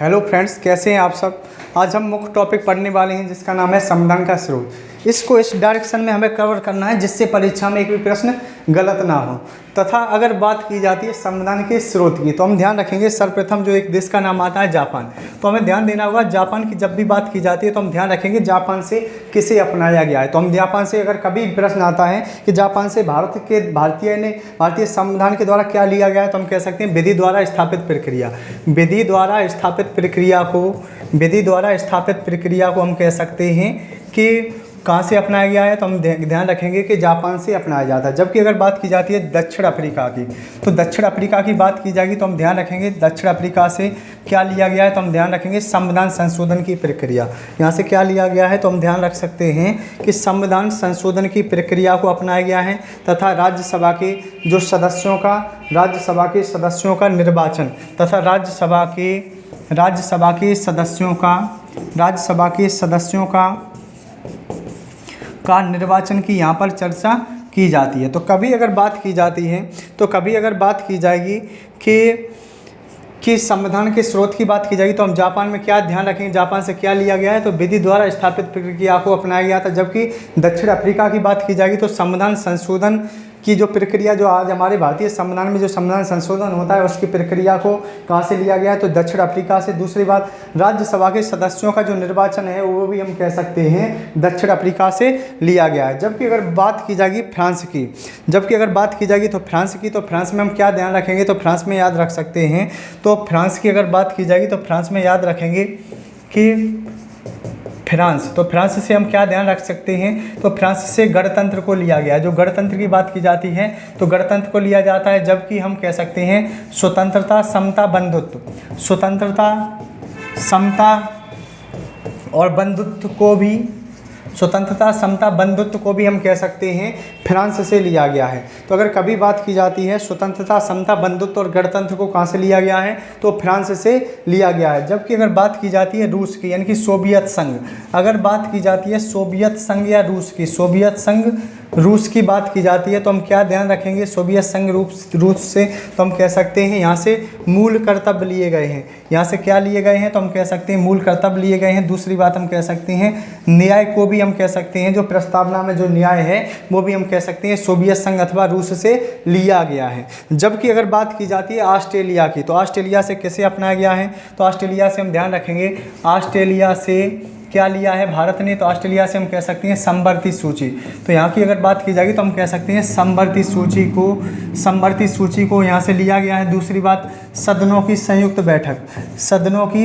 Hello friends, कैसे हैं आप सब। आज हम मुख्य टॉपिक पढ़ने वाले हैं जिसका नाम है संविधान का स्रोत। इसको इस डायरेक्शन में हमें कवर करना है जिससे परीक्षा में एक भी प्रश्न गलत ना हो। तथा अगर बात की जाती है संविधान के स्रोत की तो हम ध्यान रखेंगे सर्वप्रथम जो एक देश का नाम आता है जापान। तो हमें ध्यान देना होगा जापान की जब भी बात की जाती है तो हम ध्यान रखेंगे जापान से किसे अपनाया गया है। तो हम जापान से अगर कभी प्रश्न आता है कि जापान से भारतीय संविधान के द्वारा क्या लिया गया है तो हम कह सकते हैं विधि द्वारा स्थापित प्रक्रिया। विधि द्वारा स्थापित प्रक्रिया को हम कह सकते हैं कि कहाँ से अपनाया गया है। तो हम ध्यान रखेंगे कि जापान से अपनाया जाता है। जबकि अगर बात की जाती है दक्षिण अफ्रीका की तो दक्षिण अफ्रीका की बात की जाएगी तो हम ध्यान रखेंगे दक्षिण अफ्रीका से क्या लिया गया है। तो हम ध्यान रखेंगे संविधान संशोधन की प्रक्रिया। यहाँ से क्या लिया गया है तो हम ध्यान रख सकते हैं कि संविधान संशोधन की प्रक्रिया को अपनाया गया है तथा राज्यसभा के सदस्यों का निर्वाचन तथा राज्यसभा के सदस्यों का निर्वाचन की यहाँ पर चर्चा की जाती है। तो कभी अगर बात की जाएगी कि संविधान के स्रोत की बात की जाएगी तो हम जापान में क्या ध्यान रखेंगे, जापान से क्या लिया गया है तो विधि द्वारा स्थापित प्रक्रिया को अपनाया गया था। जबकि दक्षिण अफ्रीका की बात की जाएगी तो संविधान संशोधन की जो प्रक्रिया जो आज हमारे भारतीय संविधान में जो संविधान संशोधन होता है उसकी प्रक्रिया को कहाँ से लिया गया है तो दक्षिण अफ्रीका से। दूसरी बात, राज्यसभा के सदस्यों का जो निर्वाचन है वो भी हम कह सकते हैं दक्षिण अफ्रीका से लिया गया है। जबकि अगर बात की जाएगी फ्रांस की तो फ्रांस में हम क्या ध्यान रखेंगे तो फ्रांस में याद रख सकते हैं। तो फ्रांस की अगर बात की जाएगी तो फ्रांस में याद रखेंगे कि फ्रांस से हम क्या ध्यान रख सकते हैं तो फ्रांस से गणतंत्र को लिया गया है। जो गणतंत्र की बात की जाती है तो गणतंत्र को लिया जाता है। जबकि हम कह सकते हैं स्वतंत्रता, समता, बंधुत्व को भी हम कह सकते हैं फ्रांस से लिया गया है। तो अगर कभी बात की जाती है स्वतंत्रता, समता, बंधुत्व और गणतंत्र को कहाँ से लिया गया है तो फ्रांस से लिया गया है। जबकि अगर बात की जाती है रूस की यानी कि सोवियत संघ, अगर बात की जाती है सोवियत संघ या रूस की बात की जाती है तो हम क्या ध्यान रखेंगे सोवियत संघ रूस से तो हम कह सकते हैं यहाँ से मूल कर्तव्य लिए गए हैं। यहाँ से क्या लिए गए हैं तो हम कह सकते हैं मूल कर्तव्य लिए गए हैं। दूसरी बात हम कह सकते हैं न्याय को भी हम कह सकते हैं, जो प्रस्तावना में जो न्याय है वो भी हम कह सकते हैं सोवियत संघ अथवा रूस से लिया गया है। जबकि अगर बात की जाती है ऑस्ट्रेलिया की तो ऑस्ट्रेलिया से कैसे अपनाया गया है तो ऑस्ट्रेलिया से हम ध्यान रखेंगे ऑस्ट्रेलिया से क्या लिया है भारत ने तो ऑस्ट्रेलिया से हम कह सकते हैं समवर्ती सूची। तो यहाँ की अगर बात की जाएगी तो हम कह सकते हैं समवर्ती सूची को यहाँ से लिया गया है। दूसरी बात, सदनों की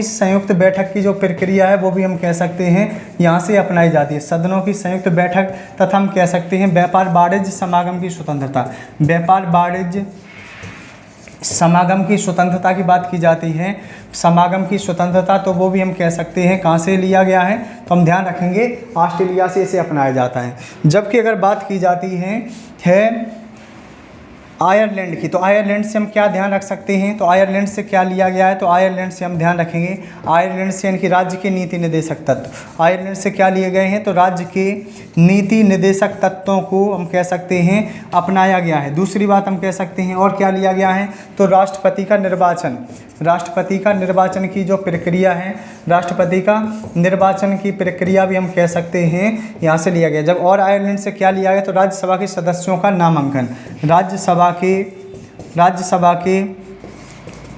संयुक्त बैठक की जो प्रक्रिया है वो भी हम कह सकते हैं यहाँ से अपनाई जाती है। सदनों की संयुक्त बैठक तथा हम कह सकते हैं व्यापार वाणिज्य समागम की स्वतंत्रता की बात की जाती है, समागम की स्वतंत्रता, तो वो भी हम कह सकते हैं कहाँ से लिया गया है तो हम ध्यान रखेंगे ऑस्ट्रेलिया से इसे अपनाया जाता है। जबकि अगर बात की जाती है आयरलैंड की तो आयरलैंड से हम क्या ध्यान रख सकते हैं तो आयरलैंड से क्या लिया गया है तो आयरलैंड से हम ध्यान रखेंगे आयरलैंड से यानी कि राज्य के नीति निदेशक तत्व। आयरलैंड से क्या लिए गए हैं तो राज्य के नीति निदेशक तत्वों को हम कह सकते हैं अपनाया गया है। दूसरी बात हम कह सकते हैं और क्या लिया गया है तो राष्ट्रपति का निर्वाचन की जो प्रक्रिया है, राष्ट्रपति का निर्वाचन की प्रक्रिया भी हम कह सकते हैं यहाँ से लिया गया। जब और आयरलैंड से क्या लिया गया तो राज्यसभा के सदस्यों का नामांकन, राज्यसभा के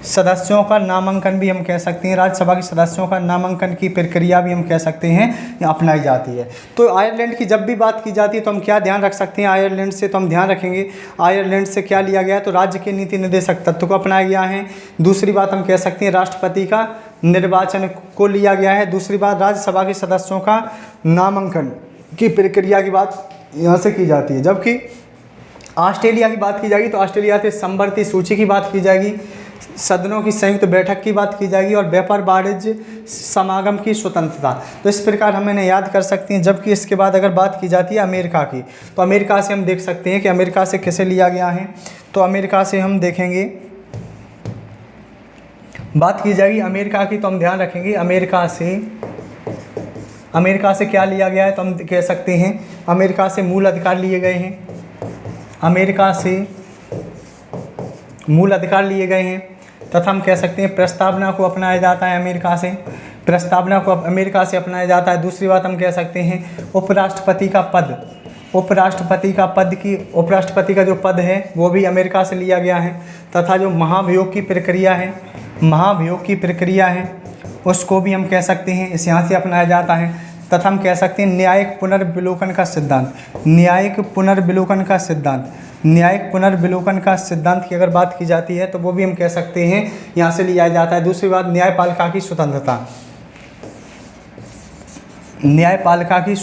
सदस्यों का नामांकन भी हम कह सकते हैं, राज्यसभा के सदस्यों का नामांकन की प्रक्रिया भी हम कह सकते हैं अपनाई जाती है। तो आयरलैंड की जब भी बात की जाती है तो हम क्या ध्यान रख सकते हैं आयरलैंड से तो हम ध्यान रखेंगे आयरलैंड से क्या लिया गया तो राज्य के नीति निदेशक तत्व को अपनाया गया है। दूसरी बात हम कह सकते हैं राष्ट्रपति का निर्वाचन को लिया गया है। दूसरी बात, राज्यसभा के सदस्यों का नामांकन की प्रक्रिया की बात यहाँ से की जाती है। जबकि ऑस्ट्रेलिया की बात की जाएगी तो ऑस्ट्रेलिया से समवर्ती सूची की बात की जाएगी, सदनों की संयुक्त बैठक की बात की जाएगी और व्यापार वाणिज्य समागम की स्वतंत्रता। तो इस प्रकार हम इन्हें याद कर सकते हैं। जबकि इसके बाद अगर बात की जाती है अमेरिका की तो अमेरिका से हम देख सकते हैं कि अमेरिका से कैसे लिया गया है। तो अमेरिका से हम देखेंगे, बात की जाएगी अमेरिका की तो हम ध्यान रखेंगे अमेरिका से क्या लिया गया है तो हम कह सकते हैं अमेरिका से मूल अधिकार लिए गए हैं, तथा हम कह सकते हैं प्रस्तावना को अपनाया जाता है अमेरिका से, प्रस्तावना को अमेरिका से अपनाया जाता है। दूसरी बात हम कह सकते हैं उपराष्ट्रपति का पद, उपराष्ट्रपति का जो पद है वो भी अमेरिका से लिया गया है। तथा जो महाभियोग की प्रक्रिया है उसको भी हम कह सकते हैं इस यहाँ से अपनाया जाता है। तथा हम कह सकते हैं न्यायिक पुनर्विलोकन का सिद्धांत की अगर बात की जाती है तो वो भी हम कह सकते हैं यहाँ से लिया जाता है। दूसरी बात न्यायपालिका की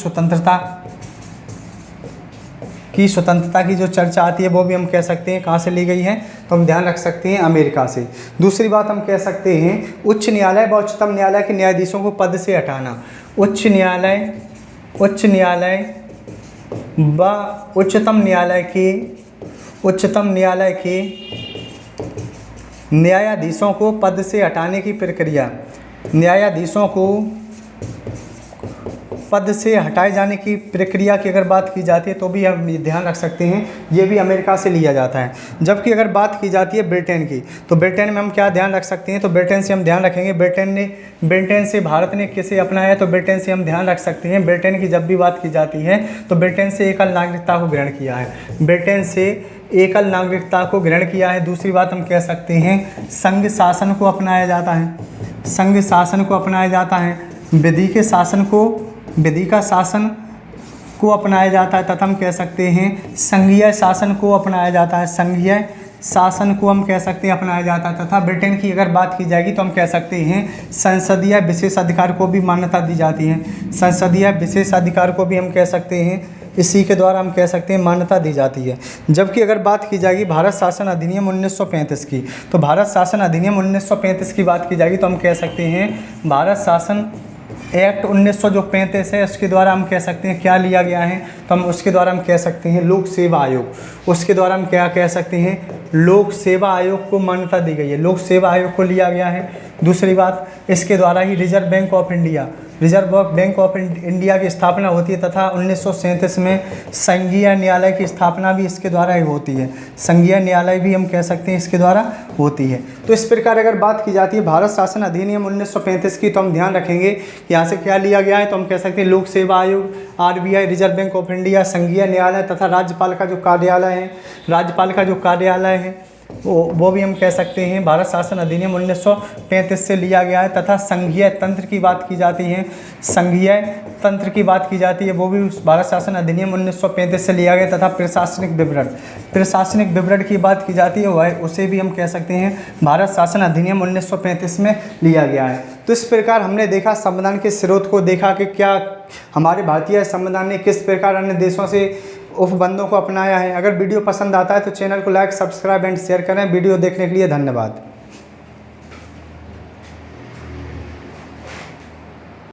स्वतंत्रता की जो चर्चा आती है वो भी हम कह सकते हैं कहाँ से ली गई है, तो हम ध्यान रख सकते हैं अमेरिका से। दूसरी बात हम कह सकते हैं उच्च न्यायालय व उच्चतम न्यायालय के न्यायाधीशों को पद से हटाना। उच्च न्यायालय व उच्चतम न्यायालय के न्यायाधीशों को पद से हटाने की प्रक्रिया, न्यायाधीशों को पद से हटाए जाने की प्रक्रिया की अगर बात की जाती है तो भी हम ध्यान रख सकते हैं ये भी अमेरिका से लिया जाता है। जबकि अगर बात की जाती है ब्रिटेन की, तो ब्रिटेन में हम क्या ध्यान रख सकते हैं, तो ब्रिटेन से हम ध्यान रखेंगे ब्रिटेन से भारत ने किसे अपनाया है, तो ब्रिटेन से हम ध्यान रख सकते हैं ब्रिटेन की जब भी बात की जाती है तो ब्रिटेन से एकल नागरिकता को ग्रहण किया है, ब्रिटेन से एकल नागरिकता को ग्रहण किया है। दूसरी बात हम कह सकते हैं संघ शासन को अपनाया जाता है, विधि का शासन को अपनाया जाता है। तथा हम कह सकते हैं संघीय शासन को अपनाया जाता है, संघीय शासन को हम कह सकते हैं अपनाया जाता है। तथा ब्रिटेन की अगर बात की जाएगी तो हम कह सकते हैं संसदीय विशेष अधिकार को भी मान्यता दी जाती है, संसदीय विशेष अधिकार को भी हम कह सकते हैं इसी के द्वारा हम कह सकते हैं मान्यता दी जाती है। जबकि अगर बात की जाएगी भारत शासन अधिनियम 1935 की, तो भारत शासन अधिनियम 1935 की बात की जाएगी तो हम कह सकते हैं भारत शासन एक्ट 1935 है, उसके द्वारा हम कह सकते हैं क्या लिया गया है, तो हम उसके द्वारा हम कह सकते हैं लोक सेवा आयोग, उसके द्वारा हम क्या कह सकते हैं लोक सेवा आयोग को मान्यता दी गई है, लोक सेवा आयोग को लिया गया है। दूसरी बात इसके द्वारा ही रिजर्व बैंक ऑफ इंडिया की स्थापना होती है। तथा 1937 में संघीय न्यायालय की स्थापना भी इसके द्वारा ही होती है, संघीय न्यायालय भी हम कह सकते हैं इसके द्वारा होती है। तो इस प्रकार अगर बात की जाती है भारत शासन अधिनियम 1935 की, तो हम ध्यान रखेंगे कि यहाँ से क्या लिया गया है, तो हम कह सकते हैं लोक सेवा आयोग, RBI, reserve bank of India, संघीय न्यायालय तथा राज्यपाल का जो कार्यालय है वो भी हम कह सकते हैं भारत शासन अधिनियम 1935 से लिया गया है। तथा संघीय तंत्र की बात की जाती है वो भी भारत शासन अधिनियम 1935 से लिया गया। तथा प्रशासनिक विवरण की बात की जाती है वह उसे भी हम कह सकते हैं भारत शासन अधिनियम 1935 में लिया गया है। तो इस प्रकार हमने देखा संविधान के स्रोत को देखा कि क्या हमारे भारतीय संविधान ने किस प्रकार अन्य देशों से उपबंधों को अपनाया है। अगर वीडियो पसंद आता है तो चैनल को लाइक, सब्सक्राइब एंड शेयर करें। वीडियो देखने के लिए धन्यवाद।